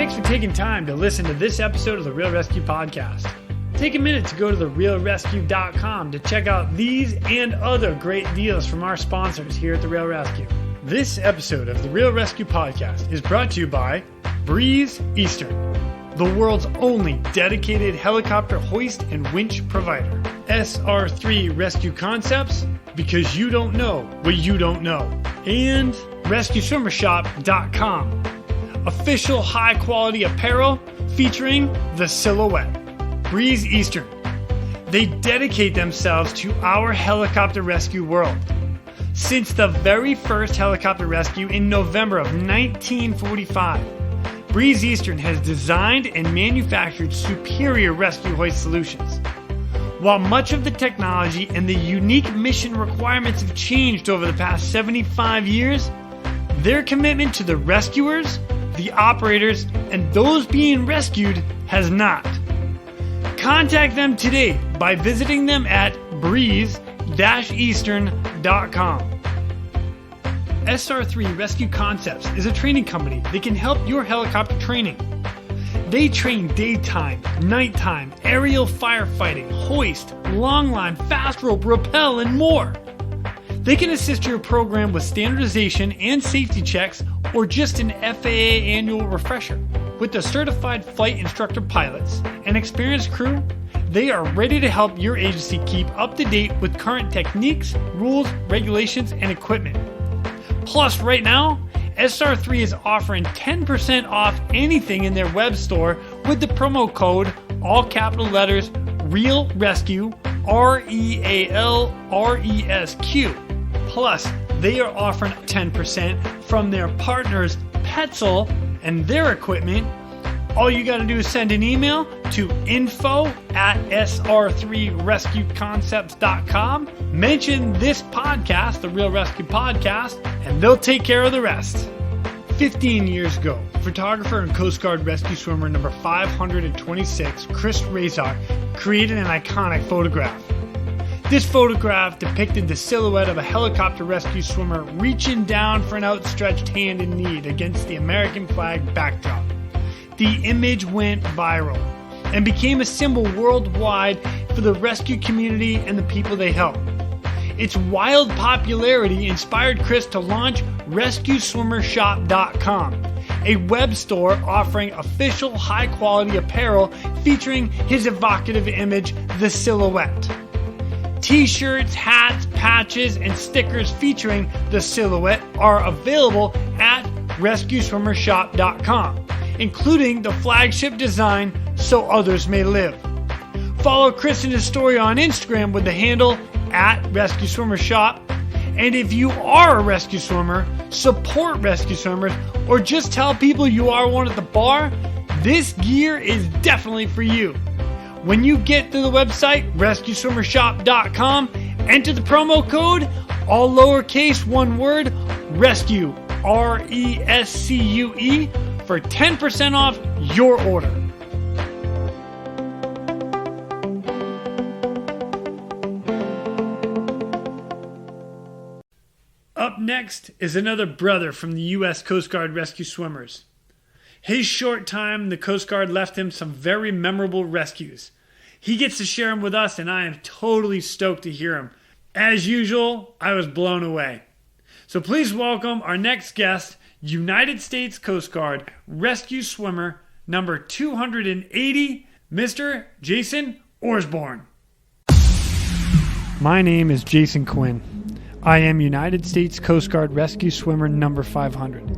Thanks for taking time to listen to this episode of the Real ResQ podcast. Take a minute to go to therealresq.com to check out these and other great deals from our sponsors here at the Real ResQ. This episode of the Real ResQ podcast is brought to you by Breeze Eastern, the world's only dedicated helicopter hoist and winch provider. SR3 Rescue Concepts, because you don't know what you don't know. And RescueSwimmerShop.com, official high-quality apparel featuring the silhouette. Breeze Eastern. They dedicate themselves to our helicopter rescue world. Since the very first helicopter rescue in November of 1945, Breeze Eastern has designed and manufactured superior rescue hoist solutions. While much of the technology and the unique mission requirements have changed over the past 75 years, their commitment to the rescuers, the operators, and those being rescued has not. Contact them today by visiting them at breeze-eastern.com. SR3 Rescue Concepts is a training company that can help your helicopter training. They train daytime, nighttime, aerial firefighting, hoist, long line, fast rope, rappel, and more. They can assist your program with standardization and safety checks or just an FAA annual refresher. With the certified flight instructor pilots and experienced crew, they are ready to help your agency keep up to date with current techniques, rules, regulations, and equipment. Plus, right now, SR3 is offering 10% off anything in their web store with the promo code, all capital letters, Real ResQ, REALRESQ. Plus, they are offering 10% from their partners Petzl and their equipment. All you got to do is send an email to info@sr3rescueconcepts.com. Mention this podcast, the Real ResQ podcast, and they'll take care of the rest. 15 years ago, photographer and Coast Guard rescue swimmer number 526, Chris Razak, created an iconic photograph. This photograph depicted the silhouette of a helicopter rescue swimmer reaching down for an outstretched hand in need against the American flag backdrop. The image went viral and became a symbol worldwide for the rescue community and the people they help. Its wild popularity inspired Chris to launch RescueSwimmerShop.com, a web store offering official high-quality apparel featuring his evocative image, the silhouette. T-shirts, hats, patches, and stickers featuring the silhouette are available at RescueSwimmerShop.com, including the flagship design So Others May Live. Follow Chris and his story on Instagram with the handle @RescueSwimmerShop. And if you are a rescue swimmer, support rescue swimmers, or just tell people you are one at the bar, this gear is definitely for you. When you get to the website, RescueSwimmerShop.com, enter the promo code, all lowercase, one word, RESCUE, RESCUE, for 10% off your order. Up next is another brother from the U.S. Coast Guard rescue swimmers. His short time in the Coast Guard left him some very memorable rescues. He gets to share them with us, and I am totally stoked to hear them. As usual, I was blown away. So please welcome our next guest, United States Coast Guard rescue swimmer number 280, Mr. Jason Orsborn. My name is Jason Quinn. I am United States Coast Guard rescue swimmer number 500.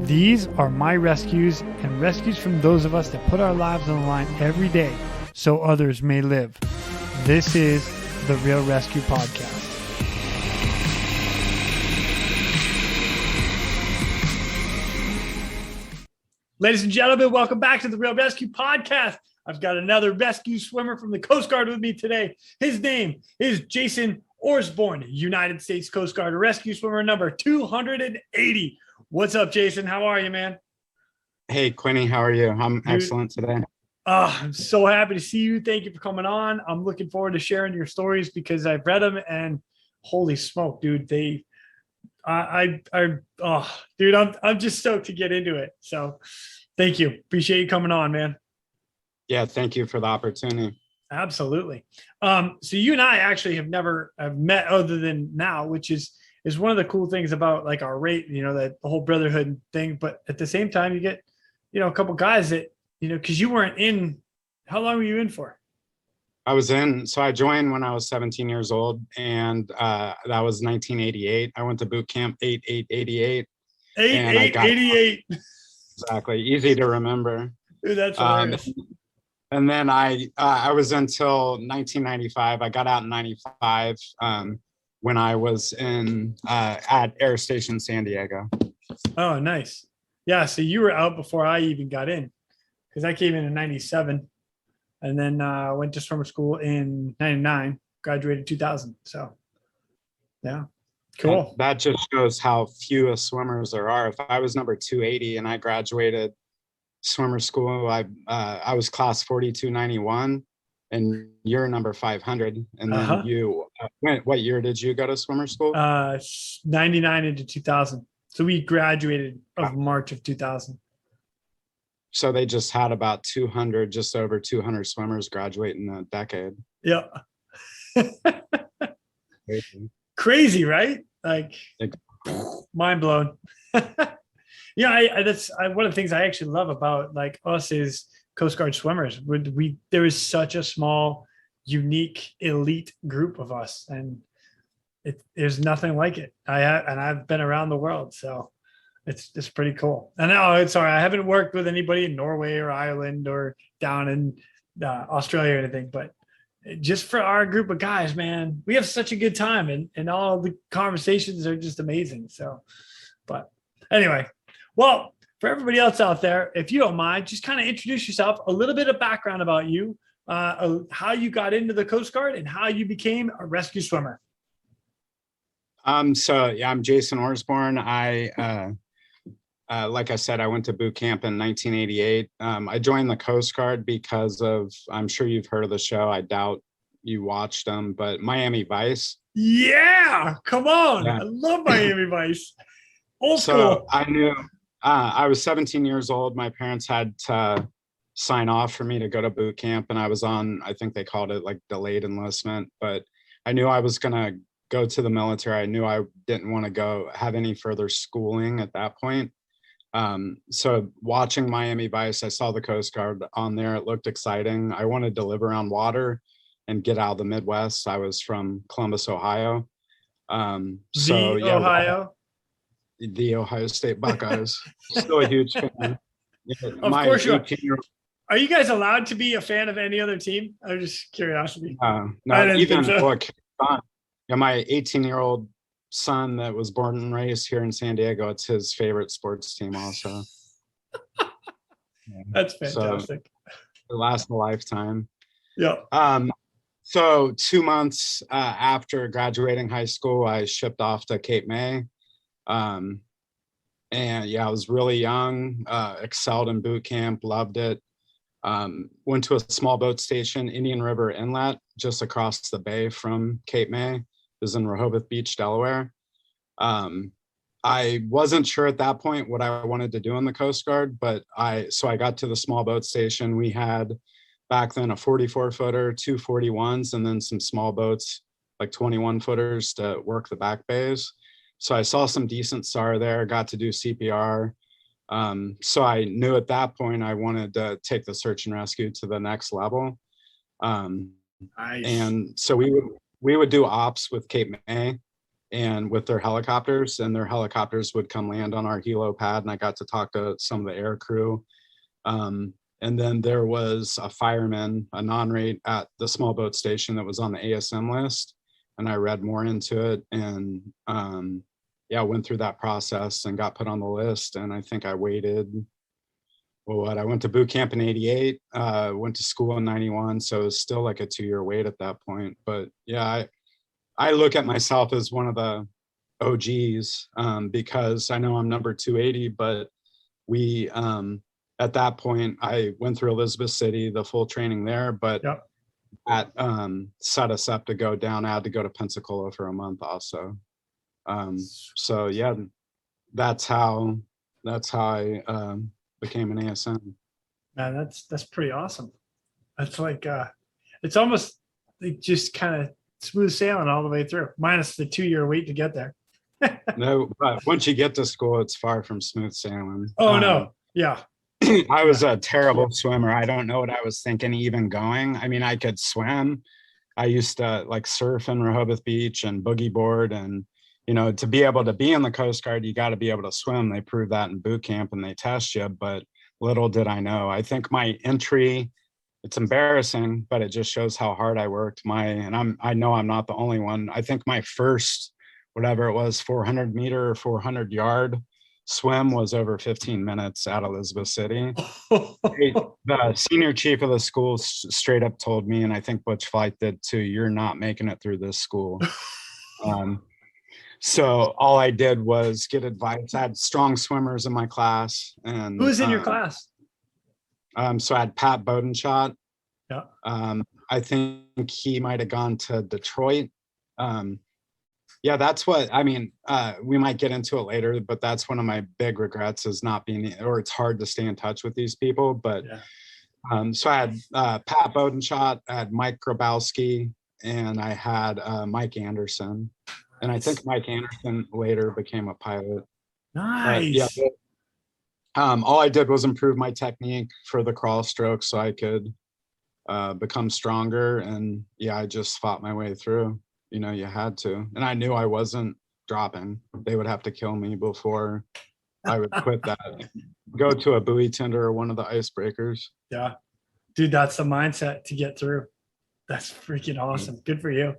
These are my rescues and rescues from those of us that put our lives on the line every day so others may live. This is the Real ResQ podcast. Ladies and gentlemen, welcome back to the Real ResQ podcast. I've got another rescue swimmer from the Coast Guard with me today. His name is Jason Orsborn, United States Coast Guard rescue swimmer number 280. What's up, Jason? How are you, man? Hey, Quinny, how are you? I'm excellent today. I'm so happy to see you. Thank you for coming on. I'm looking forward to sharing your stories because I've read them and holy smoke, dude. I'm just stoked to get into it. So Thank you. Appreciate you coming on, man. Yeah, thank you for the opportunity. Absolutely. So you and I actually have met other than now, which is one of the cool things about like our rate, that the whole brotherhood thing. But at the same time, you get, a couple guys that, because you weren't in. How long were you in for? So I joined when I was 17 years old, and that was 1988. I went to boot camp 8/8/88. And I got 88. exactly easy to remember. Dude, that's hilarious. And then I was until 1995. I got out in 95 when I was at Air Station San Diego. Oh, nice. Yeah, so you were out before I even got in, because I came in 97, and then went to swimmer school in 99, graduated 2000. So, yeah, cool. And that just shows how few swimmers there are. If I was number 280 and I graduated swimmer school, I was class 4291, and you're number 500. And then you what year did you go to swimmer school? 99 into 2000. So we graduated of March of 2000. So they just had about 200, just over 200 swimmers graduate in a decade. Yeah. Crazy, right? Like, mind blown. Yeah, that's one of the things I actually love about like us is Coast Guard swimmers. There is such a small, unique, elite group of us, and there's nothing like it. I've been around the world, so it's pretty cool. And sorry, I haven't worked with anybody in Norway or Ireland or down in Australia or anything, but just for our group of guys, man, we have such a good time, and all the conversations are just amazing. So, but anyway, well, for everybody else out there, if you don't mind, just kind of introduce yourself, a little bit of background about you, how you got into the Coast Guard and how you became a rescue swimmer. So yeah, I'm Jason Orsborn. Like I said, I went to boot camp in 1988. I joined the Coast Guard because of, I'm sure you've heard of the show. I doubt you watched them, but Miami Vice. Yeah, come on. Yeah. I love Miami Vice. Old school. I knew I was 17 years old. My parents had to sign off for me to go to boot camp, and I was on, I think they called it like delayed enlistment, but I knew I was going to go to the military. I knew I didn't want to go have any further schooling at that point. So watching Miami Vice, I saw the Coast Guard on there. It looked exciting. I wanted to live around water and get out of the Midwest. I was from Columbus, Ohio. Ohio. The Ohio State Buckeyes. Still a huge fan. Of course you are. Are you guys allowed to be a fan of any other team? I'm just curiosity. No, even look, my 18-year-old son that was born and raised here in San Diego, it's his favorite sports team also. That's fantastic. So it lasts a lifetime. Yeah. So 2 months after graduating high school, I shipped off to Cape May. And yeah, I was really young, excelled in boot camp, loved it. Went to a small boat station, Indian River Inlet, just across the bay from Cape May. It was in Rehoboth Beach, Delaware. I wasn't sure at that point what I wanted to do in the Coast Guard, but so I got to the small boat station. We had back then a 44-footer, 2 41s, and then some small boats, like 21-footers to work the back bays. So I saw some decent SAR there, got to do CPR. So I knew at that point I wanted to take the search and rescue to the next level. Nice. And so we would do ops with Cape May and with their helicopters, and their helicopters would come land on our helo pad, and I got to talk to some of the air crew. And then there was a fireman, a non-rate at the small boat station that was on the ASM list, and I read more into it, and yeah, went through that process and got put on the list. And I think I waited, I went to boot camp in 88, went to school in 91. So it was still like a 2-year wait at that point. But yeah, I look at myself as one of the OGs because I know I'm number 280, but we, at that point, I went through Elizabeth City, the full training there, but yep. That set us up to go down. I had to go to Pensacola for a month also. So yeah, that's how I became an ASM. Man, that's pretty awesome. That's like it's almost like just kind of smooth sailing all the way through, minus the 2-year wait to get there. No, but once you get to school, it's far from smooth sailing. Oh no. Yeah. I was a terrible swimmer. I don't know what I was thinking even going. I mean, I could swim. I used to like surf in Rehoboth Beach and boogie board. And, you know, to be able to be in the Coast Guard, you got to be able to swim. They prove that in boot camp and they test you. But little did I know. I think my entry, it's embarrassing, but it just shows how hard I worked. I know I'm not the only one. I think my first, whatever it was, 400 meter or 400 yard swim was over 15 minutes at Elizabeth City. The senior chief of the school straight up told me, and I think Butch Flight did too, you're not making it through this school. So all I did was get advice. I had strong swimmers in my class. And who's in your class? So I had Pat Bodenshot. Yeah. I think he might have gone to Detroit. Yeah, that's what, I mean, we might get into it later, but that's one of my big regrets is not being, or it's hard to stay in touch with these people. But so I had Pat Bodenshot, I had Mike Grabowski, and I had Mike Anderson. And I think Mike Anderson later became a pilot. Nice. All I did was improve my technique for the crawl stroke so I could become stronger. And yeah, I just fought my way through. You know, you had to. And I knew I wasn't dropping. They would have to kill me before I would quit that. Go to a buoy tender or one of the icebreakers. Yeah. Dude, that's the mindset to get through. That's freaking awesome. Good for you.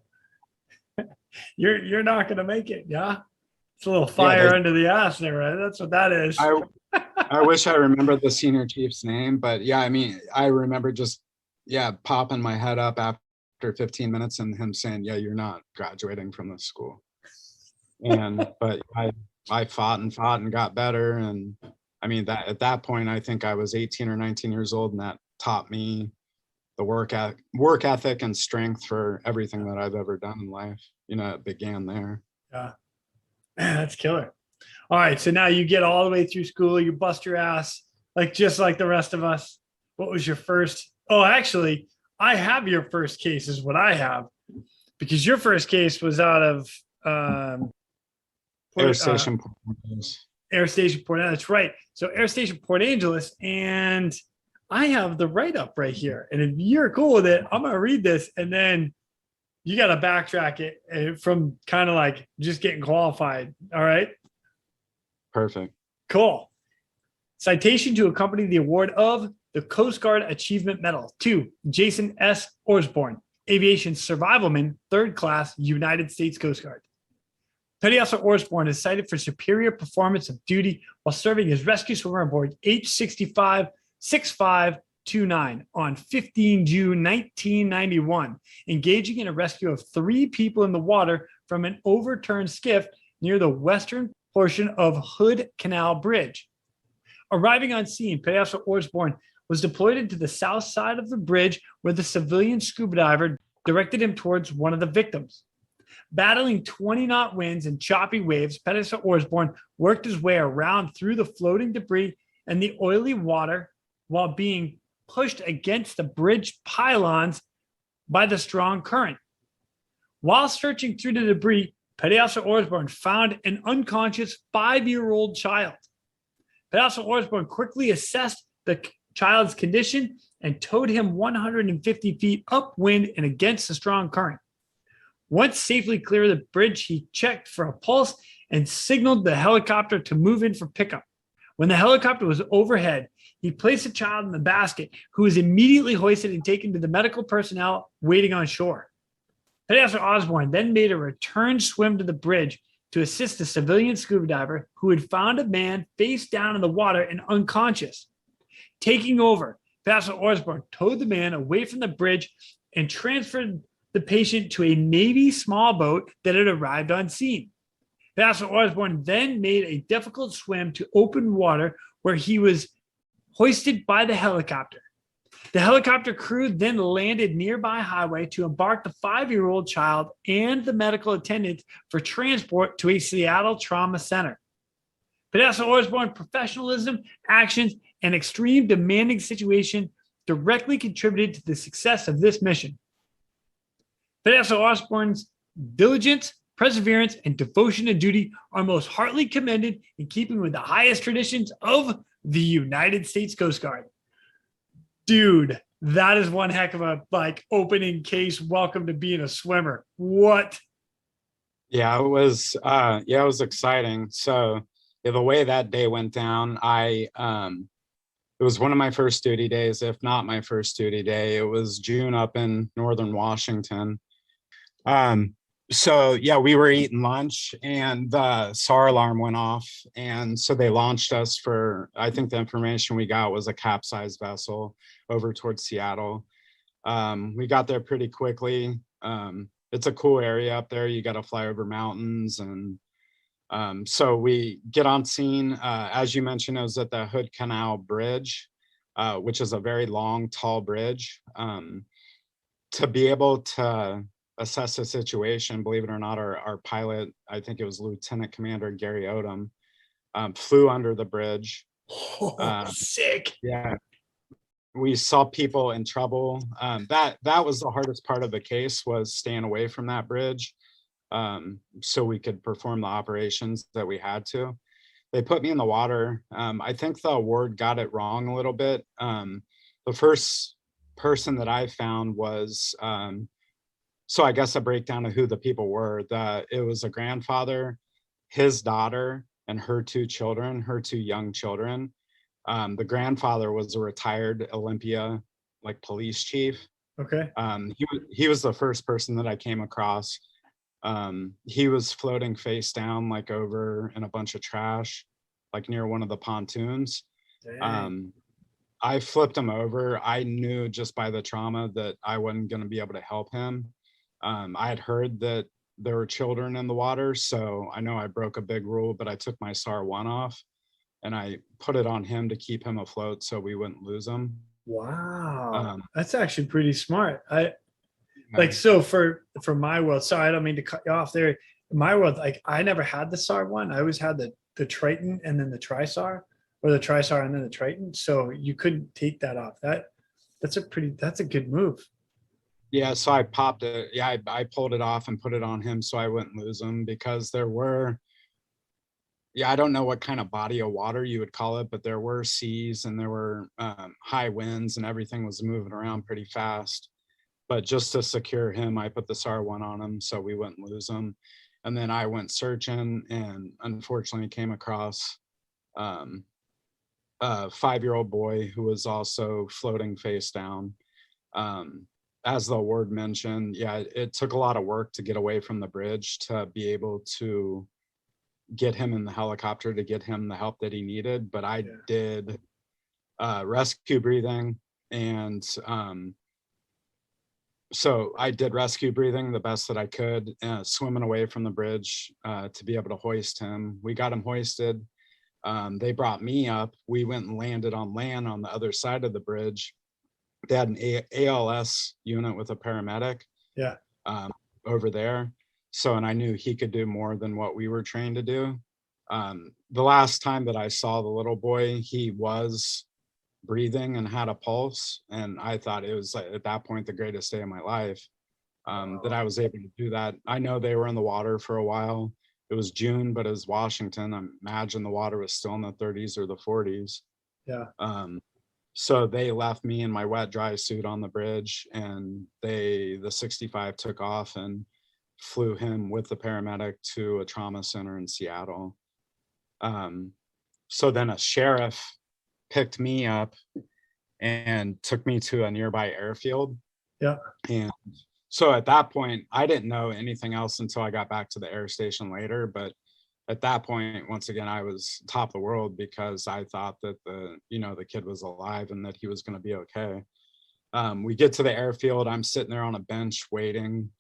You're not going to make it. Yeah. It's a little fire under the ass there, right? That's what that is. I wish I remembered the senior chief's name, but yeah, I mean, I remember just, popping my head up after 15 minutes and him saying, yeah, you're not graduating from this school. But I fought and got better. And I mean, that at that point, I think I was 18 or 19 years old, and that taught me the work ethic and strength for everything that I've ever done in life. You know, it began there. Yeah. That's killer. All right. So now you get all the way through school, you bust your ass, just like the rest of us. What was your first? Oh, actually, I have your first case is what I have, because your first case was out of Air Station Port Angeles. That's right. So Air Station Port Angeles, and I have the write-up right here. And if you're cool with it, I'm going to read this, and then you got to backtrack it from kind of like just getting qualified. All right. Perfect. Cool. Citation to accompany the award of the Coast Guard Achievement Medal to Jason S. Orsborn, Aviation Survivalman, 3rd Class, United States Coast Guard. Petty Officer Orsborn is cited for superior performance of duty while serving as rescue swimmer aboard H-65 6529 on 15 June 1991, engaging in a rescue of 3 people in the water from an overturned skiff near the western portion of Hood Canal Bridge. Arriving on scene, Petty Officer Orsborn was deployed into the south side of the bridge where the civilian scuba diver directed him towards one of the victims. Battling 20-knot winds and choppy waves, Petty Officer Orsborn worked his way around through the floating debris and the oily water while being pushed against the bridge pylons by the strong current. While searching through the debris, Petty Officer Orsborn found an unconscious 5-year-old child. Petty Officer Orsborn quickly assessed the child's condition and towed him 150 feet upwind and against the strong current. Once safely clear of the bridge, he checked for a pulse and signaled the helicopter to move in for pickup. When the helicopter was overhead, he placed the child in the basket, who was immediately hoisted and taken to the medical personnel waiting on shore. Petty Officer Osborne then made a return swim to the bridge to assist the civilian scuba diver who had found a man face down in the water and unconscious. Taking over, Petty Officer Orsborn towed the man away from the bridge and transferred the patient to a Navy small boat that had arrived on scene. Petty Officer Orsborn then made a difficult swim to open water where he was hoisted by the helicopter. The helicopter crew then landed nearby highway to embark the 5-year-old child and the medical attendant for transport to a Seattle trauma center. Vanessa Orsborn professionalism, actions, and extreme demanding situation directly contributed to the success of this mission. Vanessa Osborne's diligence, perseverance, and devotion to duty are most heartily commended in keeping with the highest traditions of the United States Coast Guard. Dude, that is one heck of a opening case. Welcome to being a swimmer. What? Yeah, it was exciting. So yeah, the way that day went down, it was one of my first duty days, if not my first duty day. It was June up in northern Washington. So yeah, we were eating lunch and the SAR alarm went off. And so they launched us for, I think the information we got was a capsized vessel over towards Seattle. We got there pretty quickly. It's a cool area up there. You got to fly over mountains. And so we get on scene. As you mentioned, it was at the Hood Canal Bridge, which is a very long, tall bridge. To be able to assess the situation, believe it or not, our pilot, I think it was Lieutenant Commander Gary Odom, flew under the bridge. Sick. Yeah, we saw people in trouble. That was the hardest part of the case, was staying away from that bridge, so we could perform the operations that we had to. They put me in the water. I think the award got it wrong a little bit. The first person that I found was, so I guess a breakdown of who the people were. It was a grandfather, his daughter, and her two children, her two young children. The grandfather was a retired Olympia, police chief. Okay. He was the first person that I came across. He was floating face down, over in a bunch of trash, near one of the pontoons. I flipped him over. I knew just by the trauma that I wasn't going to be able to help him. I had heard that there were children in the water, so I know I broke a big rule, but I took my SAR 1 off and I put it on him to keep him afloat so we wouldn't lose him. Wow. That's actually pretty smart. So for my world, sorry, I don't mean to cut you off there. In my world, I never had the SAR 1. I always had the Triton and then the Tri-SAR, or the Tri-SAR and then the Triton. So you couldn't take that off. That's a good move. Yeah, so I popped it. Yeah, I pulled it off and put it on him so I wouldn't lose him, because there were, I don't know what kind of body of water you would call it, but there were seas and there were high winds and everything was moving around pretty fast. But just to secure him, I put the SAR 1 on him so we wouldn't lose him. And then I went searching and unfortunately came across a 5-year-old boy who was also floating face down. As the award mentioned, it took a lot of work to get away from the bridge to be able to get him in the helicopter, to get him the help that he needed. But I did rescue breathing, and so I did rescue breathing the best that I could, swimming away from the bridge to be able to hoist him. We got him hoisted. They brought me up. We went and landed on land on the other side of the bridge. They had an ALS unit with a paramedic over there. So, and I knew he could do more than what we were trained to do. The last time that I saw the little boy, he was breathing and had a pulse. And I thought it was, at that point, the greatest day of my life, that I was able to do that. I know they were in the water for a while. It was June, but it was Washington. I imagine the water was still in the 30s or the 40s. Yeah. So they left me in my wet, dry suit on the bridge, and the 65 took off and flew him with the paramedic to a trauma center in Seattle. So then a sheriff picked me up and took me to a nearby airfield. Yeah. And so at that point, I didn't know anything else until I got back to the air station later. But at that point, once again, I was top of the world, because I thought that the kid was alive and that he was going to be okay. We get to the airfield. I'm sitting there on a bench waiting,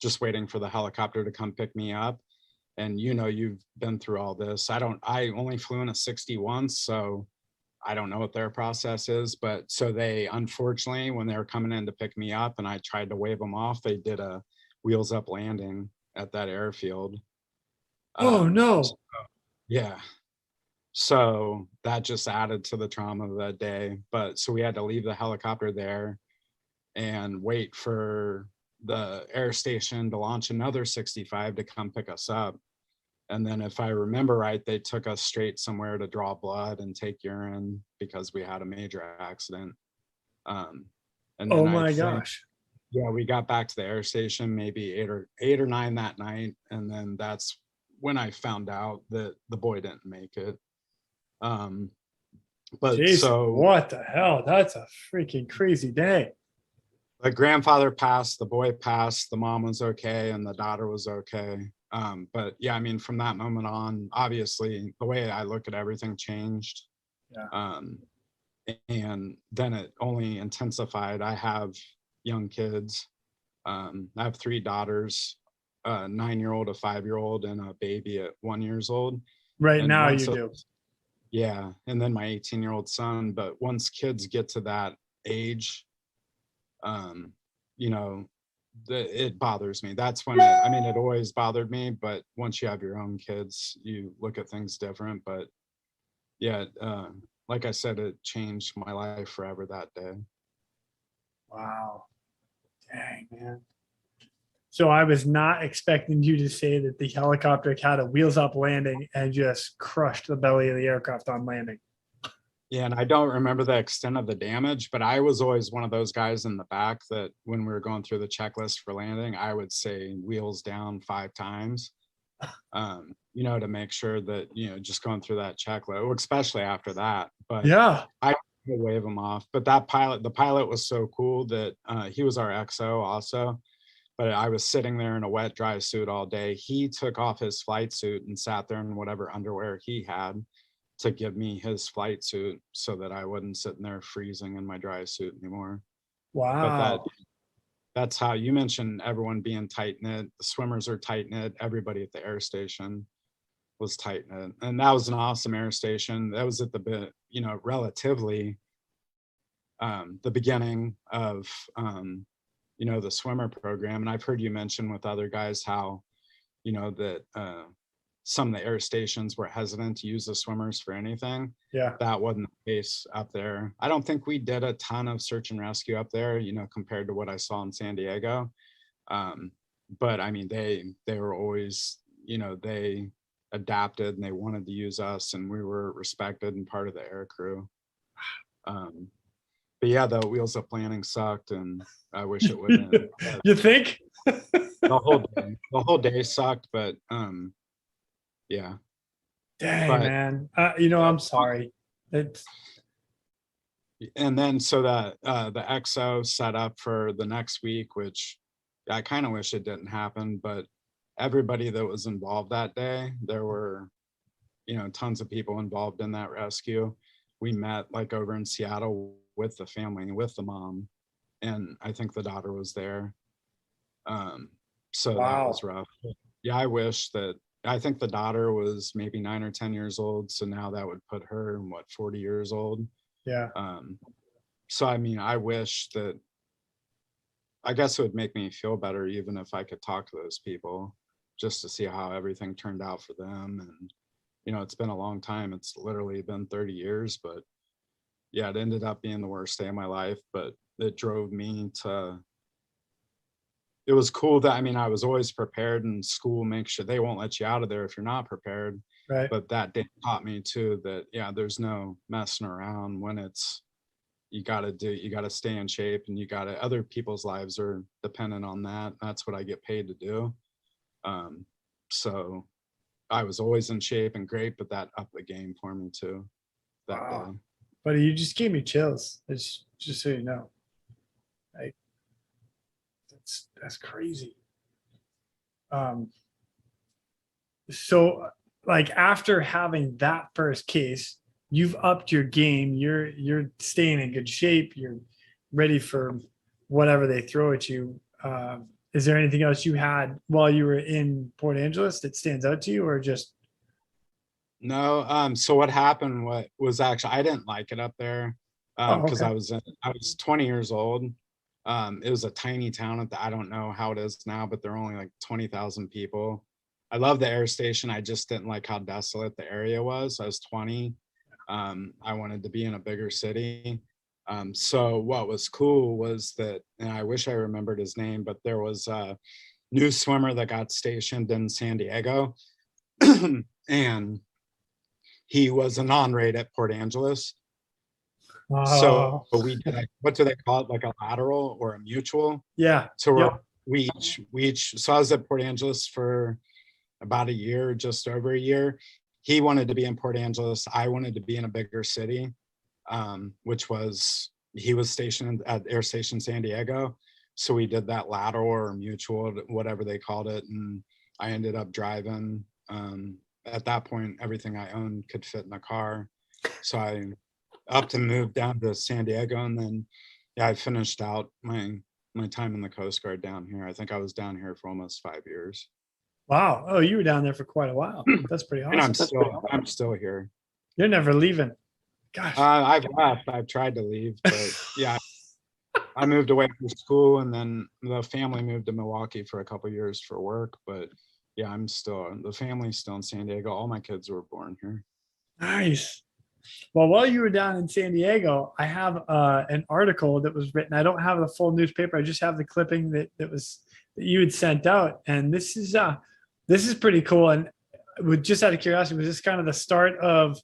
just waiting for the helicopter to come pick me up. And you've been through all this. I only flew in a 61, so I don't know what their process is. But so they, unfortunately, when they were coming in to pick me up and I tried to wave them off, they did a wheels up landing at that airfield. Oh no. Yeah. So that just added to the trauma of that day. But so we had to leave the helicopter there and wait for the air station to launch another 65 to come pick us up. And then if I remember right, they took us straight somewhere to draw blood and take urine because we had a major accident. And then Oh I my think, gosh. yeah, we got back to the air station maybe eight or nine that night. And then that's when I found out that the boy didn't make it. But Jason, so what the hell? That's a freaking crazy day. the grandfather passed, the boy passed, the mom was okay, and the daughter was okay. But yeah, I mean, from that moment on, obviously, the way I look at everything changed. Yeah. And then it only intensified. I have young kids. I have three daughters, a 9-year-old, a 5-year-old, and a baby at 1 year old. Right And now once you do. yeah, and then my 18-year-old son. But once kids get to that age, you know, it bothers me. That's when I mean, it always bothered me, but once you have your own kids, you look at things different. But yeah, like I said, it changed my life forever that day. Wow. Dang, man. So I was not expecting you to say that the helicopter had a wheels up landing and just crushed the belly of the aircraft on landing. Yeah, and I don't remember the extent of the damage, but I was always one of those guys in the back that when we were going through the checklist for landing, I would say wheels down 5 times, you know, to make sure that, you know, just going through that checklist, especially after that. But Yeah. I would wave him off. But that pilot, the pilot was so cool that he was our XO also. But I was sitting there in a wet, dry suit all day. He took off his flight suit and sat there in whatever underwear he had to give me his flight suit so that I wasn't sitting there freezing in my dry suit anymore. But Wow. that's how you mentioned everyone being tight knit. The swimmers are tight knit. Everybody at the air station was tight knit, and that was an awesome air station. That was at the bit, you know, relatively the beginning of you know, the swimmer program. And I've heard you mention with other guys how, you know, that some of the air stations were hesitant to use the swimmers for anything. Yeah. That wasn't the case up there. I don't think we did a ton of search and rescue up there, you know, compared to what I saw in San Diego. But I mean, they were always, you know, they adapted and they wanted to use us, and we were respected and part of the air crew. But yeah, the wheels up landing sucked, and I wish it wouldn't. You think? The whole day sucked, but yeah. Dang, But man. You know, I'm sorry. It's and then so the XO set up for the next week, which I kind of wish it didn't happen, but everybody that was involved that day, there were, you know, tons of people involved in that rescue. We met like over in Seattle with the family, with the mom, and I think the daughter was there. So that wow. was rough. Yeah, I think the daughter was maybe 9 or 10 years old, so now that would put her in what, 40 years old. Yeah. So I mean, I guess it would make me feel better even if I could talk to those people just to see how everything turned out for them. And you know, it's been a long time. It's literally been 30 years, but yeah, it ended up being the worst day of my life, but it drove me to, it was cool that, I mean, I was always prepared, and school makes sure they won't let you out of there if you're not prepared. Right. But that day taught me too that, yeah, there's no messing around when it's, you got to stay in shape, and other people's lives are dependent on that. That's what I get paid to do. So I was always in shape and great, but that upped the game for me too that Wow. day. Buddy, you just gave me chills. It's just so you know. Like that's crazy. So like after having that first case, you've upped your game. You're staying in good shape. You're ready for whatever they throw at you. Is there anything else you had while you were in Port Angeles that stands out to you, or just No, so what happened, what was actually, I didn't like it up there, because okay. I was 20 years old. It was a tiny town I don't know how it is now, but there are only like 20,000 people. I love the air station. I just didn't like how desolate the area was. I was 20. I wanted to be in a bigger city. So what was cool was that, and I wish I remembered his name, but there was a new swimmer that got stationed in San Diego. And he was a non-rate at Port Angeles. So Oh, we did, what do they call it? Like a lateral or a mutual? yeah. So Yep. so I was at Port Angeles for about a year, just over a year. He wanted to be in Port Angeles. I wanted to be in a bigger city, which was, he was stationed at Air Station San Diego. So we did that lateral or mutual, whatever they called it. And I ended up driving. At that point, everything I owned could fit in the car. So I upped and moved down to San Diego. And then, yeah, I finished out my time in the Coast Guard down here. I think I was down here for almost 5 years. Wow. Oh, you were down there for quite a while. That's pretty And awesome. I'm still here. You're never leaving. Gosh. I've left. I've tried to leave, but yeah, I moved away from school, and then the family moved to Milwaukee for a couple of years for work. But yeah, the family's still in San Diego. All my kids were born here. Nice. Well, while you were down in San Diego, I have an article that was written. I don't have the full newspaper. I just have the clipping that you had sent out, and this is pretty cool. And just out of curiosity, was this kind of the start of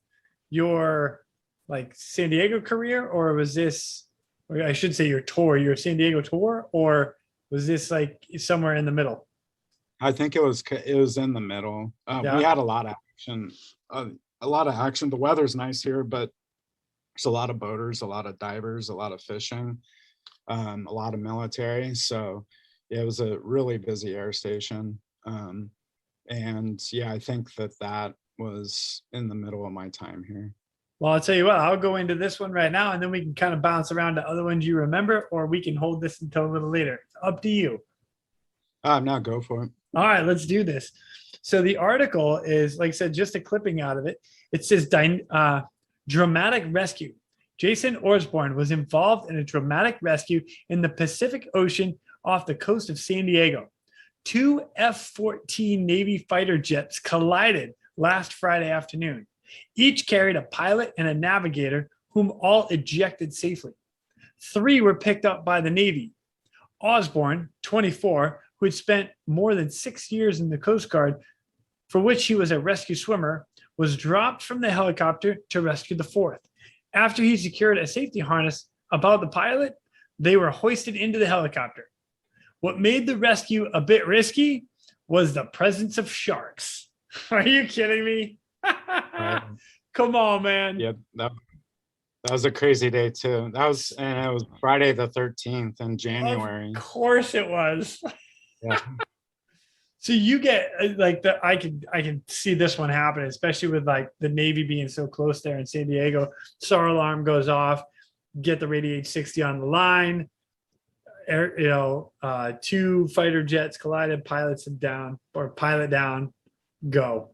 your like San Diego career, or was this, or I should say your San Diego tour, or was this like somewhere in the middle? I think it was in the middle. Yeah. We had a lot of action. The weather's nice here, but there's a lot of boaters, a lot of divers, a lot of fishing, a lot of military. So yeah, it was a really busy air station. And yeah, I think that was in the middle of my time here. Well, I'll tell you what, I'll go into this one right now, and then we can kind of bounce around to other ones you remember, or we can hold this until a little later. It's up to you. Now go for it. All right, let's do this. So the article is, like I said, just a clipping out of it. It says dramatic rescue. Jason Orsborn was involved in a dramatic rescue in the Pacific Ocean off the coast of San Diego. 2 F-14 Navy fighter jets collided last Friday afternoon. Each carried a pilot and a navigator, whom all ejected safely. 3 were picked up by the Navy. Osborne, 24, who had spent more than 6 years in the Coast Guard, for which he was a rescue swimmer, was dropped from the helicopter to rescue the 4th. After he secured a safety harness about the pilot, they were hoisted into the helicopter. What made the rescue a bit risky was the presence of sharks. Are you kidding me? Come on, man. Yeah, that was a crazy day too. And it was Friday the 13th in January. Of course it was. Yeah. So you get like I can see this one happen, especially with like the Navy being so close there in San Diego. SAR alarm goes off, get the Radiate 60 on the line. 2 fighter jets collided, pilot down, go.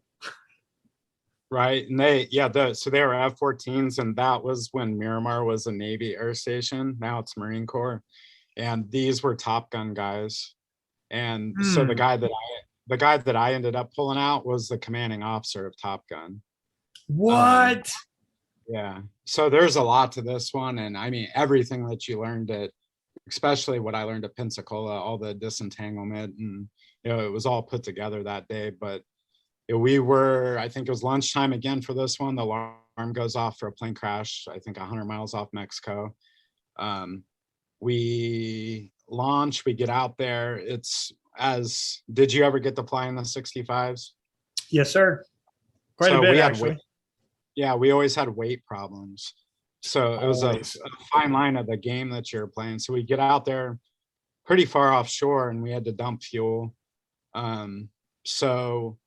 Right. And so they were F-14s, and that was when Miramar was a Navy air station. Now it's Marine Corps. And these were Top Gun guys. And so the guy that I ended up pulling out was the commanding officer of Top Gun. What? Yeah. So there's a lot to this one. And I mean, everything that you learned especially what I learned at Pensacola, all the disentanglement, and it was all put together that day. But I think it was lunchtime again for this one. The alarm goes off for a plane crash, I think 100 miles off Mexico. We launch, we get out there. Did you ever get to fly in the 65s? Yes, sir. Quite a bit, actually. We always had weight problems. So it was a fine line of the game that you're playing. So we get out there pretty far offshore, and we had to dump fuel. So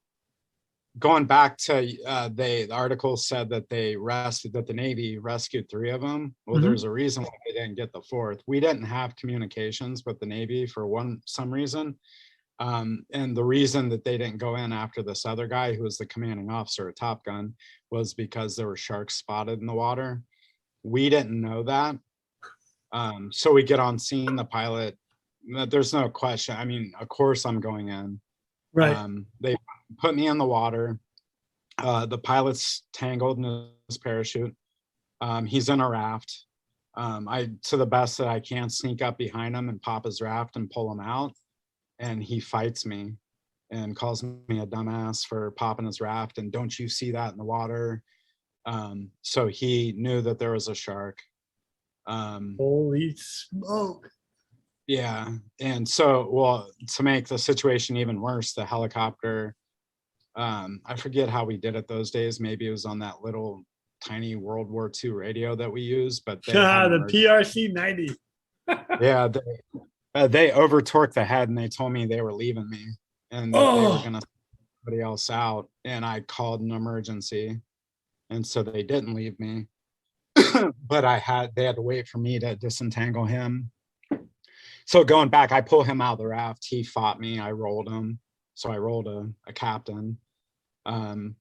going back to the article said that the Navy rescued 3 of them. Well, there's a reason why they didn't get the 4th. We didn't have communications with the Navy for some reason. And the reason that they didn't go in after this other guy, who was the commanding officer of Top Gun, was because there were sharks spotted in the water. We didn't know that. So we get on scene, the pilot, there's no question. I mean, of course I'm going in. Right. put me in the water. The pilot's tangled in his parachute. He's in a raft. I, to the best that I can, sneak up behind him and pop his raft and pull him out. And he fights me and calls me a dumbass for popping his raft. And don't you see that in the water? So he knew that there was a shark. Holy smoke. Yeah. And so, well, to make the situation even worse, the helicopter, I forget how we did it those days. Maybe it was on that little tiny World War II radio that we used, but they The PRC 90. yeah, they over torqued the head and they told me they were leaving me and that they were gonna send somebody else out. And I called an emergency, and so they didn't leave me. But they had to wait for me to disentangle him. So going back, I pull him out of the raft. He fought me. I rolled him. So I rolled a captain, and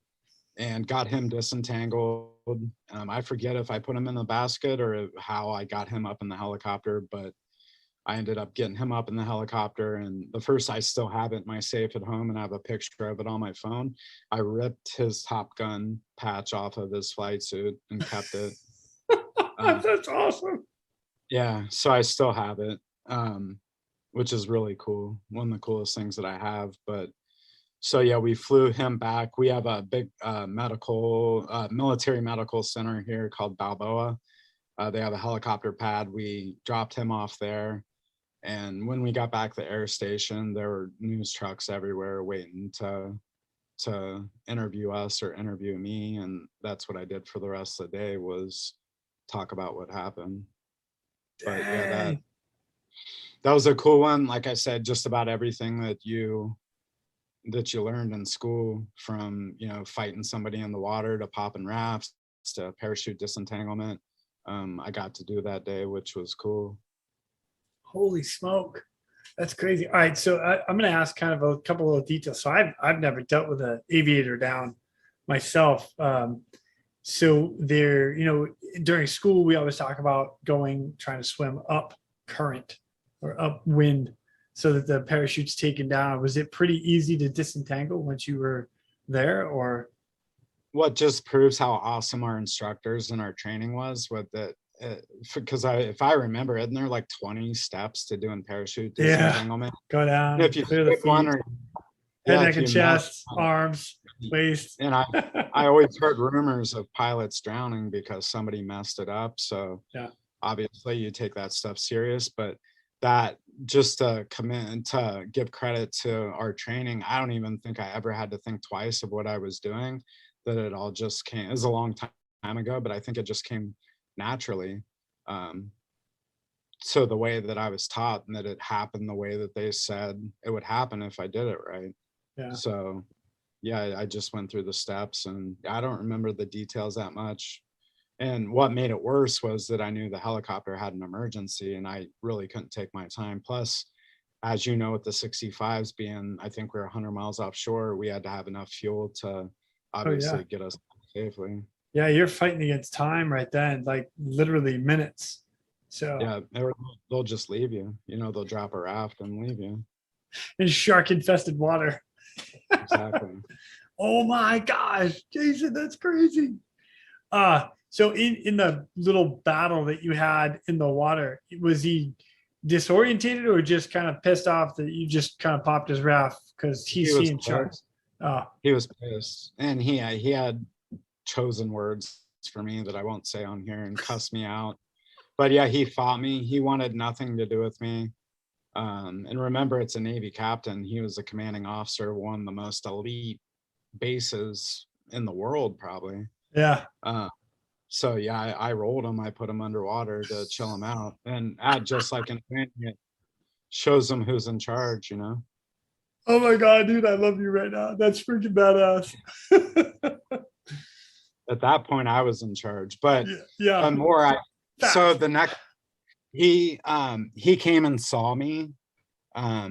got him disentangled. I forget if I put him in the basket or how I got him up in the helicopter, but I ended up getting him up in the helicopter. And I still have it in my safe at home, and I have a picture of it on my phone. I ripped his Top Gun patch off of his flight suit and kept it. That's awesome. Yeah, so I still have it, which is really cool. One of the coolest things that I have. But so yeah, we flew him back. We have a big military medical center here called Balboa. They have a helicopter pad. We dropped him off there. And when we got back to the air station, there were news trucks everywhere waiting to interview us or interview me. And that's what I did for the rest of the day, was talk about what happened. But yeah, that was a cool one. Like I said, just about everything that you learned in school, from, fighting somebody in the water to popping rafts to parachute disentanglement, I got to do that day, which was cool. Holy smoke. That's crazy. All right. So I'm going to ask kind of a couple of details. So I've never dealt with an aviator down myself. So there, during school, we always talk about trying to swim up current or upwind so that the parachute's taken down. Was it pretty easy to disentangle once you were there, or? What just proves how awesome our instructors and our training was with it. Because if I remember, isn't there like 20 steps to doing parachute disentanglement? Go down, And if you clear the skip one, feet, or head, neck, and chest, arms, waist. And I always heard rumors of pilots drowning because somebody messed it up. So yeah, obviously you take that stuff serious, but that, just to commit, to give credit to our training, I don't even think I ever had to think twice of what I was doing. That it all just came. It was a long time ago, but I think it just came naturally. So the way that I was taught, and that it happened the way that they said it would happen if I did it right. Yeah. So yeah, I just went through the steps, and I don't remember the details that much. And what made it worse was that I knew the helicopter had an emergency, and I really couldn't take my time. Plus, as you know, with the 65s being, I think we're 100 miles offshore, we had to have enough fuel to obviously get us safely. Yeah, you're fighting against time right then, like literally minutes. So yeah, they'll just leave you. They'll drop a raft and leave you in shark-infested water. Exactly. Oh my gosh, Jason, that's crazy. So in the little battle that you had in the water, was he disorientated or just kind of pissed off that you just kind of popped his raft because he's seeing sharks? He was pissed, and he had chosen words for me that I won't say on here, and cussed me out. But yeah, he fought me. He wanted nothing to do with me. And remember, it's a Navy captain. He was a commanding officer of one of the most elite bases in the world, probably. Yeah. So yeah, I rolled him. I put him underwater to chill him out, and just like in training, it shows them who's in charge. Oh my God, dude, I love you right now. That's freaking badass. At that point, I was in charge, but yeah. So the next, he came and saw me. I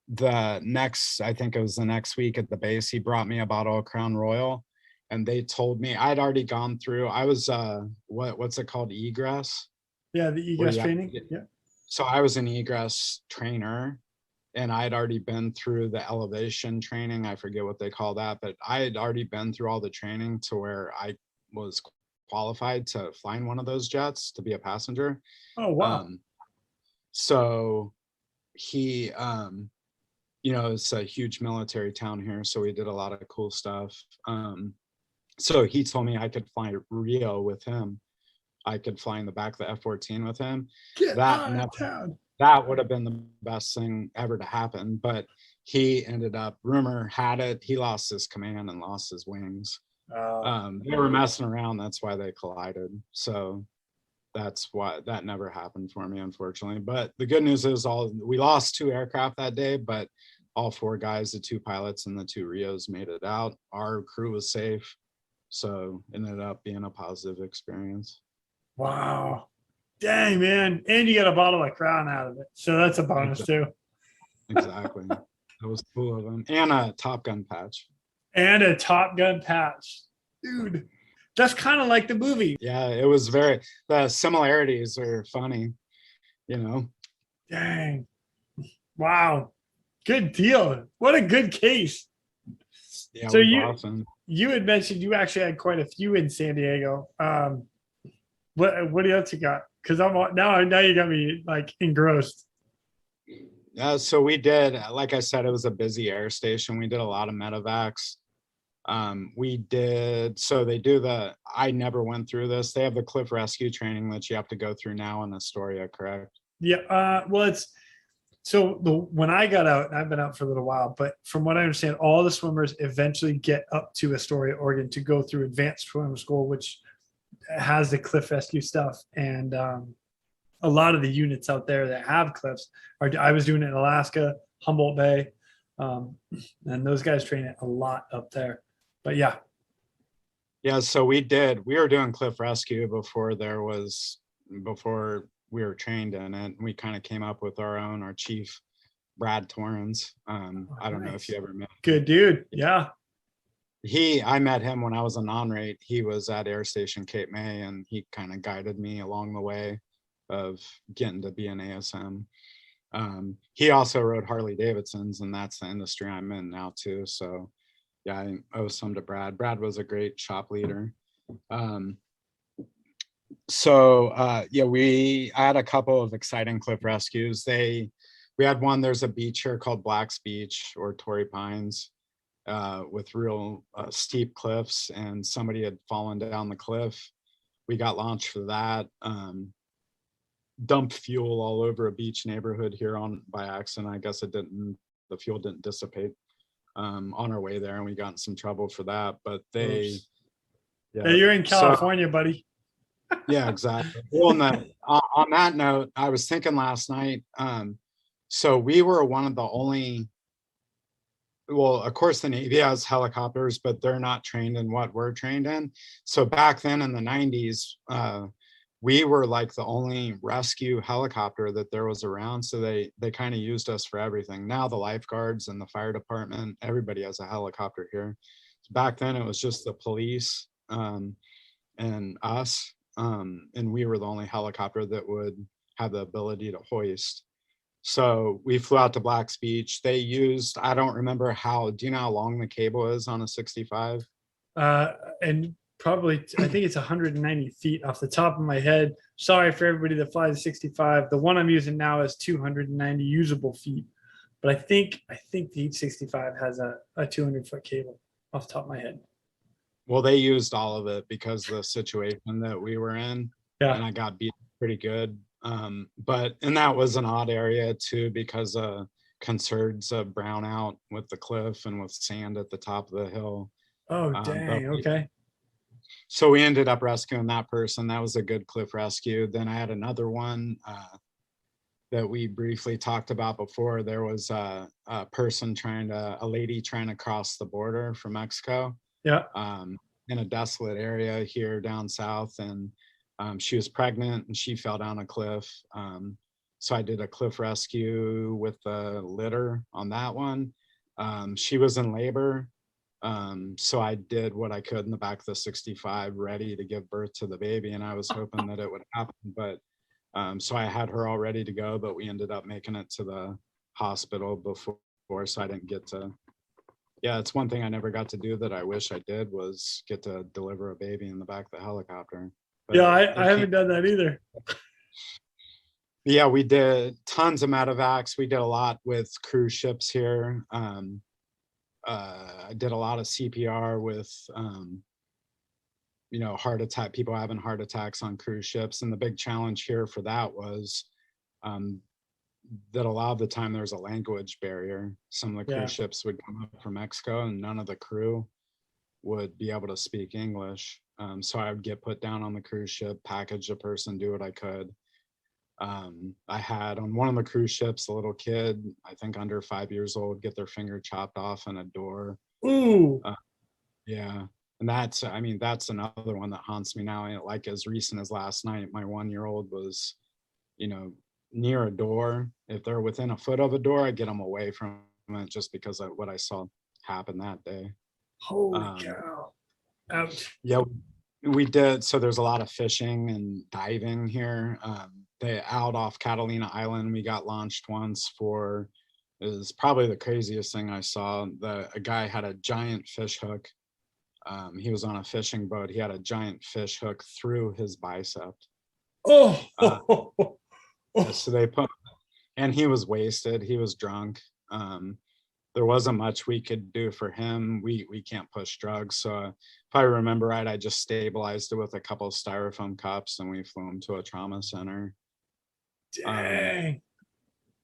think it was the next week at the base, he brought me a bottle of Crown Royal, and they told me I'd already gone through. I was what's it called, egress? Yeah, the egress training. Yeah. So I was an egress trainer, and I had already been through the elevation training. I forget what they call that, but I had already been through all the training to where I was qualified to fly in one of those jets to be a passenger. Oh, wow. So he, it's a huge military town here, so we did a lot of cool stuff. So he told me I could fly Rio with him. I could fly in the back of the F-14 with him. That would have been the best thing ever to happen, but he ended up, rumor had it, he lost his command and lost his wings. They were messing around, that's why they collided. So that's why that never happened for me, unfortunately. But the good news is we lost 2 aircraft that day, but all 4 guys, the 2 pilots and the 2 Rios, made it out. Our crew was safe, so it ended up being a positive experience. Wow. Dang, man. And you got a bottle of Crown out of it. So that's a bonus too. Exactly. That was cool of them. And a Top Gun patch. And a Top Gun patch. Dude, that's kind of like the movie. Yeah, it was the similarities are funny, Dang. Wow. Good deal. What a good case. Yeah, so awesome. You had mentioned you actually had quite a few in San Diego. What else you got? Because now you got me like engrossed. So we did, like I said, it was a busy air station. We did a lot of medevacs. I never went through this. They have the cliff rescue training that you have to go through now in Astoria, correct? Yeah. When I got out, and I've been out for a little while, but from what I understand, all the swimmers eventually get up to Astoria, Oregon to go through advanced swim school, which has the cliff rescue stuff. And a lot of the units out there that have cliffs I was doing it in Alaska, Humboldt Bay. And those guys train it a lot up there. But yeah. Yeah, so we were doing cliff rescue before we were trained in it. We kind of came up with our chief, Brad Torrens. I don't know if you ever met him. Good dude. Yeah. I met him when I was a non-rate. He was at Air Station Cape May, and he kind of guided me along the way of getting to be an ASM. He also rode Harley Davidsons, and that's the industry I'm in now too. So yeah, I owe some to Brad. Brad was a great shop leader. I had a couple of exciting cliff rescues. We had one, there's a beach here called Black's Beach or Torrey Pines, with real steep cliffs, and somebody had fallen down the cliff. We got launched for that. Dumped fuel all over a beach neighborhood here by accident. I guess the fuel didn't dissipate on our way there, and we got in some trouble for that. But you're in California, buddy. Yeah, exactly. Well, on that note, I was thinking last night, so we were one of the only, well, of course the Navy has helicopters, but they're not trained in what we're trained in. So back then in the 90s, we were like the only rescue helicopter that there was around. So they kind of used us for everything. Now the lifeguards and the fire department, everybody has a helicopter here. Back then it was just the police and us. And we were the only helicopter that would have the ability to hoist. So we flew out to Black's Beach. They used, I don't remember do you know how long the cable is on a 65? And probably, I think it's 190 feet off the top of my head. Sorry for everybody that flies a 65. The one I'm using now is 290 usable feet. But I think the H65 has a 200-foot cable off the top of my head. Well, they used all of it because of the situation that we were in. Yeah. And I got beat pretty good. And that was an odd area too, because concerns of brownout with the cliff and with sand at the top of the hill. Oh, dang. Okay. So we ended up rescuing that person. That was a good cliff rescue. Then I had another one that we briefly talked about before. There was a lady trying to cross the border from Mexico. Yeah. In a desolate area here down south, and she was pregnant and she fell down a cliff. So I did a cliff rescue with the litter on that one. She was in labor. So I did what I could in the back of the 65, ready to give birth to the baby, and I was hoping that it would happen. But so I had her all ready to go, but we ended up making it to the hospital before, so I didn't get to. Yeah, it's one thing I never got to do that I wish I did, was get to deliver a baby in the back of the helicopter. But Yeah, it I haven't done that either. Yeah, we did tons of medevacs. We did a lot with cruise ships here. I did a lot of CPR with, heart attack, people having heart attacks on cruise ships. And the big challenge here for that was um, that a lot of the time there's a language barrier. Some of the Yeah. cruise ships would come up from Mexico and none of the crew would be able to speak English. So I would get put down on the cruise ship, package a person, do what I could. I had on one of the cruise ships a little kid, I think under 5 years old, get their finger chopped off in a door. Ooh. Yeah. And that's another one that haunts me now. And like as recent as last night, my 1-year-old was, near a door. If they're within a foot of a door, I get them away from it just because of what I saw happen that day. Holy cow. Ouch. Yeah, we did. So there's a lot of fishing and diving here. They out off Catalina Island, we got launched once for, is probably the craziest thing I saw. A guy had a giant fish hook. He was on a fishing boat. He had a giant fish hook through his bicep. Oh. So they put, and he was wasted. He was drunk. There wasn't much we could do for him. We can't push drugs. So if I remember right, I just stabilized it with a couple of styrofoam cups and we flew him to a trauma center. Dang.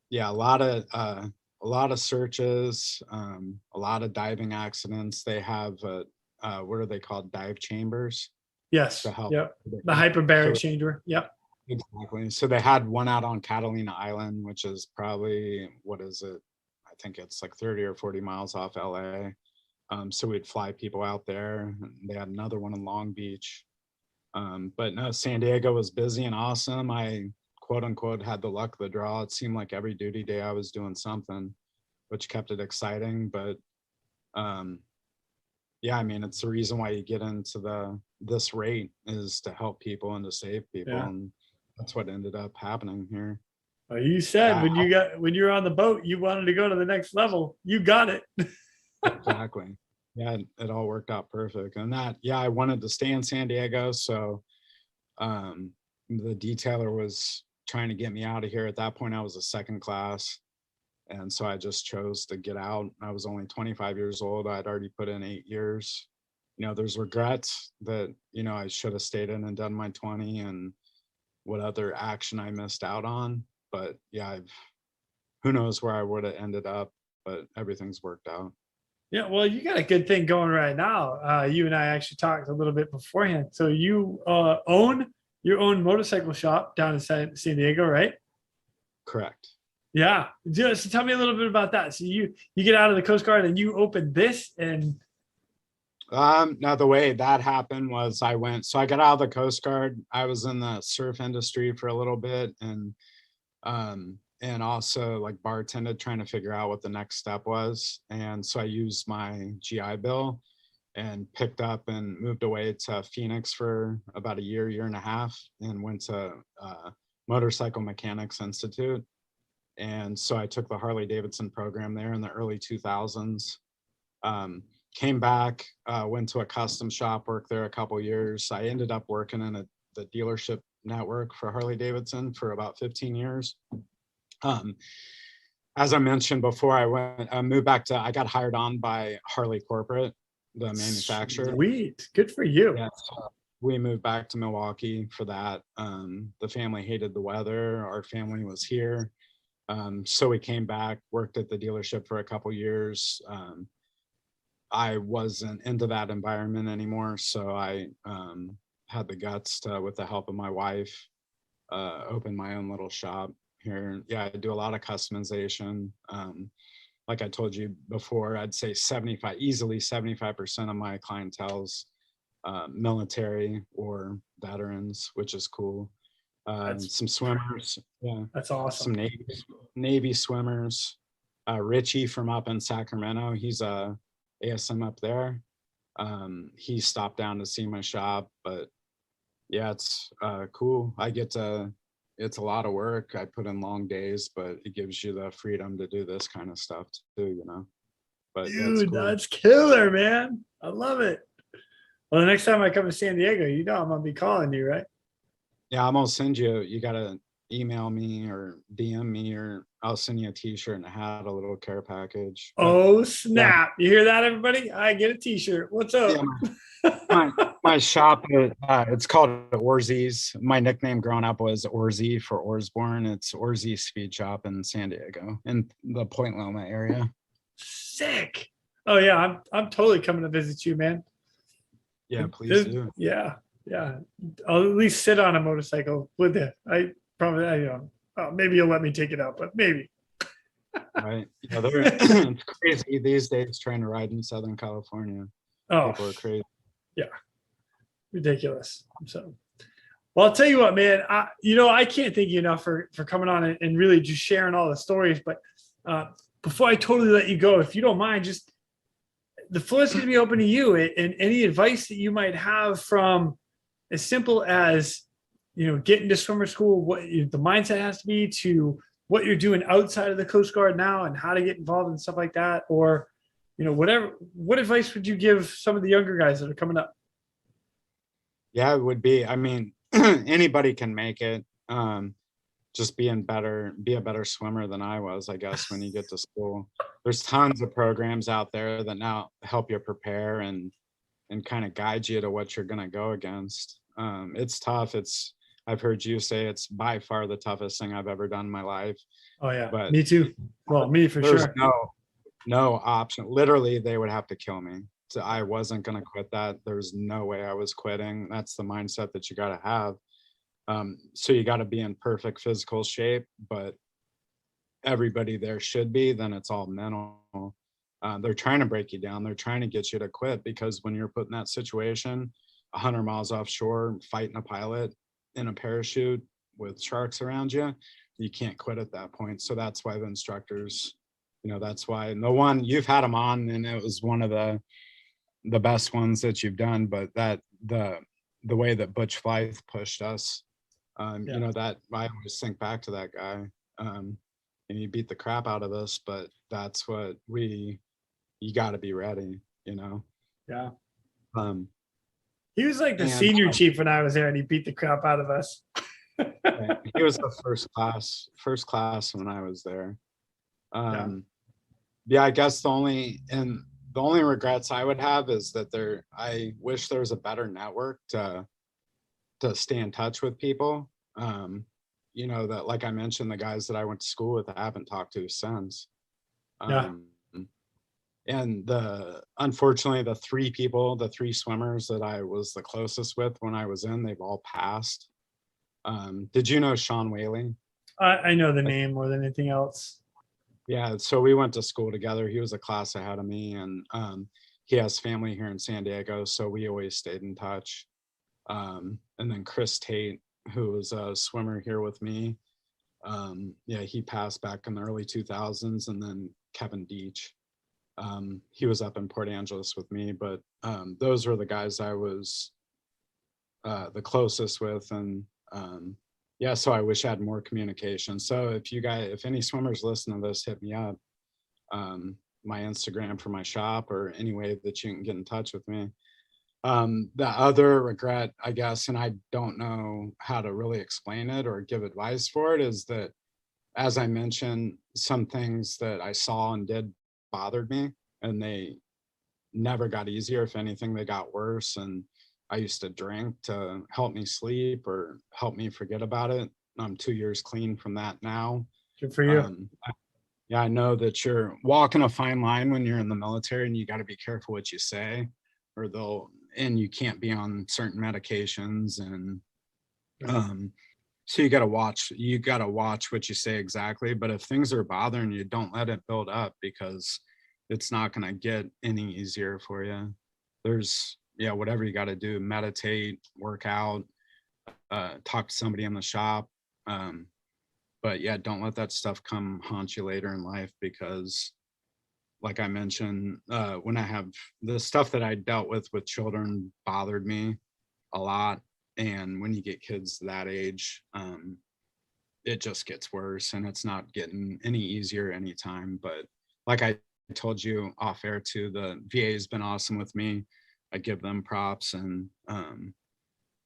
Yeah, a lot of searches, a lot of diving accidents. They have what are they called? Dive chambers. Yes. To help. Yep. The hyperbaric chamber. Yep. Exactly. So they had one out on Catalina Island, which is probably, what is it? I think it's like 30 or 40 miles off LA. So we'd fly people out there. They had another one in Long Beach. But no, San Diego was busy and awesome. I quote unquote had the luck of the draw. It seemed like every duty day I was doing something, which kept it exciting. But yeah, I mean, it's the reason why you get into this rate is to help people and to save people. Yeah. And that's what ended up happening here. Well, you said when you were on the boat, you wanted to go to the next level. You got it. Exactly. Yeah, it all worked out perfect. And I wanted to stay in San Diego. So the detailer was trying to get me out of here. At that point, I was a second class. And so I just chose to get out. I was only 25 years old. I'd already put in 8 years. There's regrets that, I should have stayed in and done my 20 and what other action I missed out on. But yeah, who knows where I would have ended up, but everything's worked out. Yeah, well, you got a good thing going right now. You and I actually talked a little bit beforehand. So you own your own motorcycle shop down in San Diego, right? Correct. Yeah. Just tell me a little bit about that. So you get out of the Coast Guard and you opened this and. Now the way that happened was I got out of the Coast Guard. I was in the surf industry for a little bit and also like bartended, trying to figure out what the next step was. And so I used my GI Bill and picked up and moved away to Phoenix for about a year and a half, and went to Motorcycle Mechanics Institute. And so I took the Harley Davidson program there in the early 2000s. Came back, went to a custom shop, worked there a couple years. I ended up working in the dealership network for Harley Davidson for about 15 years. As I mentioned before, I moved back I got hired on by Harley Corporate, the manufacturer. Sweet. Good for you. Yeah, so we moved back to Milwaukee for that. The family hated the weather. Our family was here. So we came back, worked at the dealership for a couple years. I wasn't into that environment anymore. So I had the guts to, with the help of my wife, open my own little shop here. Yeah, I do a lot of customization. Like I told you before, I'd say easily 75% of my clientele's military or veterans, which is cool. Some swimmers. Yeah, that's awesome. Some Navy swimmers. Richie from up in Sacramento, he's a ASM up there. He stopped down to see my shop, but yeah, it's cool. I get to it's a lot of work. I put in long days, but it gives you the freedom to do this kind of stuff too, you know. But yeah, it's Dude, cool. that's killer, man. I love it. Well, the next time I come to San Diego, you know I'm gonna be calling you, right? Yeah, I'm gonna send you. You gotta email me or DM me, or I'll send you a T-shirt and a hat, a little care package. But Oh yeah, snap! You hear that, everybody? I get a T-shirt. What's up? yeah, my shop, it's called Orzies. My nickname growing up was Orzy for Orsborn. It's Orzy Speed Shop in San Diego, in the Point Loma area. Sick. Oh yeah, I'm totally coming to visit you, man. Yeah, please do. Yeah, yeah. I'll at least sit on a motorcycle with it. I probably, maybe you'll let me take it out, but maybe. Right. Yeah, it's crazy these days trying to ride in Southern California. Oh, People are crazy. yeah, ridiculous. So, well, I'll tell you what, man. I can't thank you enough for coming on and really just sharing all the stories. But before I totally let you go, if you don't mind, just the floor is going to be open to you, and any advice that you might have, from as simple as, getting to swimmer school, what the mindset has to be, to what you're doing outside of the Coast Guard now and how to get involved and stuff like that, or whatever. What advice would you give some of the younger guys that are coming up? Yeah, it would be. I mean, anybody can make it. Just be a better swimmer than I was, I guess, when you get to school. There's tons of programs out there that now help you prepare and kind of guide you to what you're going to go against. It's tough. I've heard you say it's by far the toughest thing I've ever done in my life. Oh yeah, But me too. Well, me for there's sure. no option. Literally, they would have to kill me. So I wasn't going to quit that. There's no way I was quitting. That's the mindset that you got to have. So you got to be in perfect physical shape, but everybody there should be. Then it's all mental. They're trying to break you down. They're trying to get you to quit, because when you're put in that situation, 100 miles offshore, fighting a pilot in a parachute with sharks around you, you can't quit at that point. So that's why the instructors, that's why the one you've had them on, and it was one of the best ones that you've done. But that the way that Butch Blythe pushed us, that I always think back to that guy. And he beat the crap out of us, but that's what you got to be ready, Yeah. Um, He was like the and senior chief when I was there, and he beat the crap out of us. he was the first class when I was there. Yeah, I guess the only regrets I would have is that I wish there was a better network to stay in touch with people. That, like I mentioned, the guys that I went to school with, I haven't talked to since. And unfortunately, the three swimmers that I was the closest with when I was in, they've all passed. Did you know Sean Whaley? I know the name more than anything else. Yeah, so we went to school together. He was a class ahead of me, and he has family here in San Diego, so we always stayed in touch. And then Chris Tate, who was a swimmer here with me, he passed back in the early 2000s. And then Kevin Deach, he was up in Port Angeles with me, but those were the guys I was the closest with. And so I wish I had more communication. So if any swimmers listen to this, hit me up. My Instagram for my shop, or any way that you can get in touch with me. The other regret, I guess, and I don't know how to really explain it or give advice for it, is that, as I mentioned, some things that I saw and did bothered me, and they never got easier. If anything, they got worse. And I used to drink to help me sleep or help me forget about it. I'm 2 years clean from that now. Good for you. I know that you're walking a fine line when you're in the military, and you got to be careful what you say, or and you can't be on certain medications. And so you got to watch what you say exactly. But if things are bothering you, don't let it build up, because it's not going to get any easier for you. There's whatever you got to do, meditate, work out, talk to somebody in the shop. But don't let that stuff come haunt you later in life, because like I mentioned, when I have the stuff that I dealt with children bothered me a lot. And when you get kids that age, it just gets worse, and it's not getting any easier anytime. But like I told you off air too, the VA has been awesome with me. I give them props, and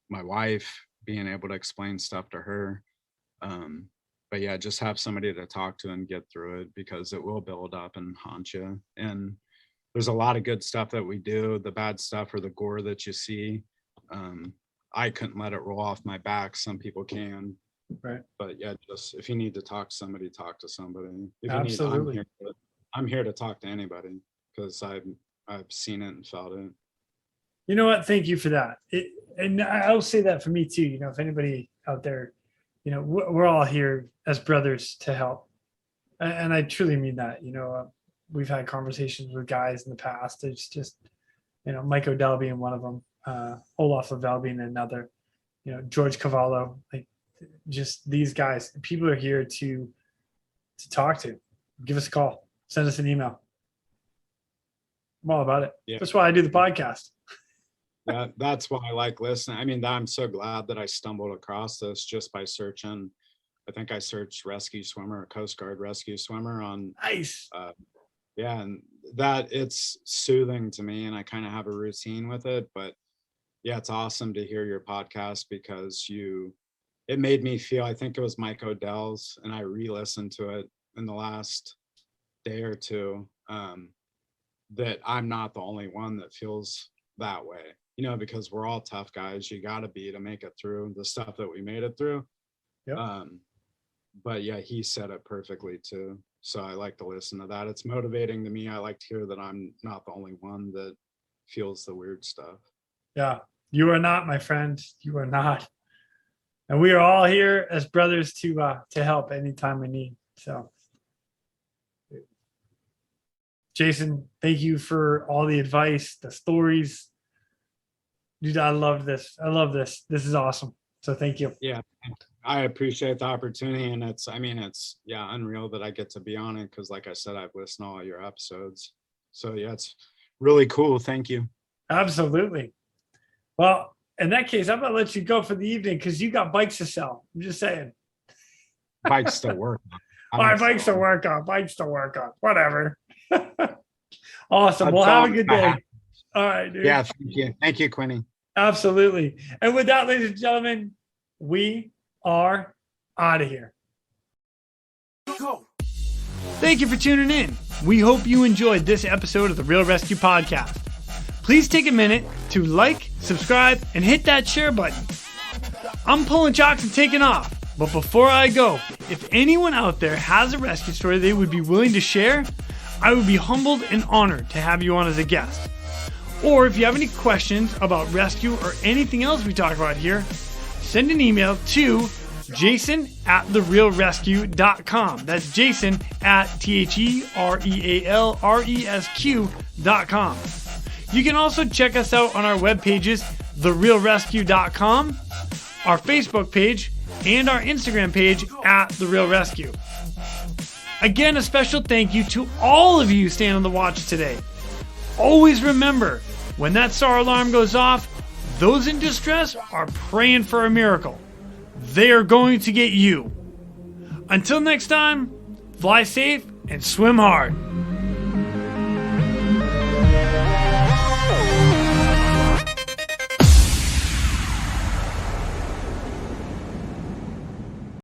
my wife, being able to explain stuff to her. But yeah, just have somebody to talk to and get through it, because it will build up and haunt you. And there's a lot of good stuff that we do. The bad stuff, or the gore that you see, I couldn't let it roll off my back. Some people can. Right. But yeah, just if you need to talk to somebody, talk to somebody. If Absolutely. you need, I'm here to talk to anybody, because I've seen it and felt it. You know what? Thank you for that. And I'll say that for me too. You know, if anybody out there, you know, we're all here as brothers to help. And I truly mean that. You know, we've had conversations with guys in the past. It's just, you know, Mike O'Dell being one of them, Olaf Lavelle being another, you know, George Cavallo, like just these guys. People are here to talk to. Give us a call. Send us an email. I'm all about it. Yeah. That's why I do the podcast. That's why I like listening. I mean, I'm so glad that I stumbled across this just by searching. I think I searched rescue swimmer, or Coast Guard rescue swimmer on. Nice. Yeah, and that, it's soothing to me, and I kind of have a routine with it. But yeah, it's awesome to hear your podcast, because it made me feel, I think it was Mike O'Dell's, and I re-listened to it in the last day or two, that I'm not the only one that feels that way, you know, because we're all tough guys. You got to be to make it through the stuff that we made it through. Yep. But yeah, he said it perfectly too. So I like to listen to that. It's motivating to me. I like to hear that I'm not the only one that feels the weird stuff. Yeah, you are not, my friend. You are not. And we are all here as brothers to help anytime we need. So, Jason, thank you for all the advice, the stories. Dude, I love this. I love this. This is awesome. So thank you. Yeah, I appreciate the opportunity. And it's unreal that I get to be on it, because like I said, I've listened to all your episodes. So yeah, it's really cool. Thank you. Absolutely. Well, in that case, I'm going to let you go for the evening, because you got bikes to sell. I'm just saying. Bikes to work on. All right, bikes to work on. Bikes to work on. Whatever. Awesome. Well, have a good day. All right, dude. Yeah, thank you. Thank you, Quinny. Absolutely. And with that, ladies and gentlemen, we are out of here. Go. Thank you for tuning in. We hope you enjoyed this episode of the Real ResQ podcast. Please take a minute to like, subscribe, and hit that share button. I'm pulling chocks and taking off. But before I go, if anyone out there has a rescue story they would be willing to share, I would be humbled and honored to have you on as a guest. Or if you have any questions about rescue or anything else we talk about here, send an email to jason@therealresq.com. That's Jason at TheRealResQ.com. You can also check us out on our web pages, therealresq.com, our Facebook page, and our Instagram page @TheRealResQ. Again, a special thank you to all of you staying on the watch today. Always remember, when that SAR alarm goes off, those in distress are praying for a miracle. They are going to get you. Until next time, fly safe and swim hard.